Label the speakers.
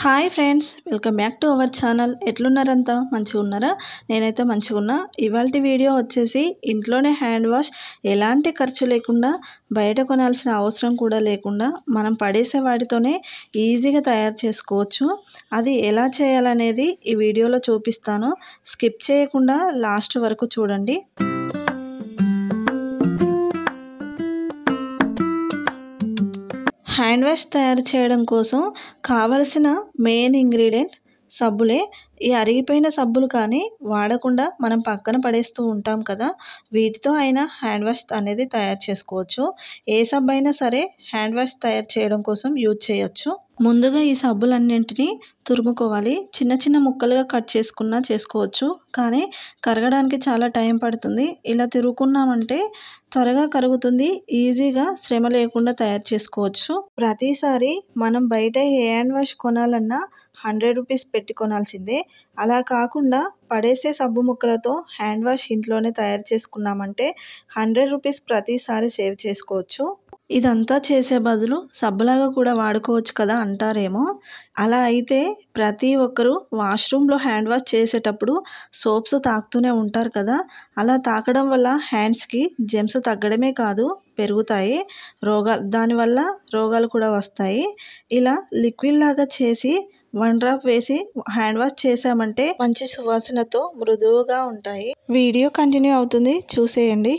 Speaker 1: Hi friends, welcome back to our channel. ఎట్లున్నారంతా? మంచిగా ఉన్నారా? నేనైతే మంచిగా ఉన్నా. ఇవాల్టి వీడియో వచ్చేసి ఇంట్లోనే హ్యాండ్ వాష్ ఎలాంటి ఖర్చు లేకుండా, బయట కొనాల్సిన అవసరం కూడా లేకుండా మనం పడేసే వాటితోనే ఈజీగా తయారు చేసుకోవచ్చు. అది ఎలా చేయాలనేది ఈ వీడియోలో చూపిస్తాను. స్కిప్ చేయకుండా లాస్ట్ వరకు చూడండి. హ్యాండ్ వాష్ తయారు చేయడం కోసం కావలసిన మెయిన్ ఇంగ్రీడియంట్ సబ్బులే. ఈ అరిగిపోయిన సబ్బులు కానీ వాడకుండా మనం పక్కన పడేస్తూ ఉంటాం కదా, వీటితో అయినా హ్యాండ్ వాష్ అనేది తయారు చేసుకోవచ్చు. ఏ సబ్బు అయినా సరే హ్యాండ్ వాష్ తయారు చేయడం కోసం యూజ్ చేయొచ్చు. ముందుగా ఈ సబ్బులన్నింటినీ తురుముకోవాలి. చిన్న చిన్న ముక్కలుగా కట్ చేసుకున్నా చేసుకోవచ్చు, కానీ కరగడానికి చాలా టైం పడుతుంది. ఇలా తిరుగుకున్నామంటే త్వరగా కరుగుతుంది. ఈజీగా శ్రమ లేకుండా తయారు చేసుకోవచ్చు. ప్రతిసారి మనం బయట ఏ హ్యాండ్ వాష్ కొనాలన్నా 100 రూపీస్ పెట్టి కొనాల్సిందే. అలా కాకుండా పడేసే సబ్బు ముక్కలతో హ్యాండ్ వాష్ ఇంట్లోనే తయారు చేసుకున్నామంటే 100 రూపీస్ ప్రతిసారి సేవ్ చేసుకోవచ్చు. ఇదంతా చేసే బదులు సబ్బులాగా కూడా వాడుకోవచ్చు కదా అంటారేమో. అలా అయితే ప్రతి ఒక్కరూ వాష్రూమ్లో హ్యాండ్ వాష్ చేసేటప్పుడు సోప్స్ తాకుతూనే ఉంటారు కదా. అలా తాకడం వల్ల హ్యాండ్స్కి జెమ్స్ తగ్గడమే కాదు, పెరుగుతాయి. దానివల్ల రోగాలు కూడా వస్తాయి. ఇలా లిక్విడ్ లాగా చేసి 1 డ్రాప్ వేసి హ్యాండ్ వాష్ చేసామంటే మంచి సువాసనతో మృదువుగా ఉంటాయి. వీడియో కంటిన్యూ అవుతుంది, చూసేయండి.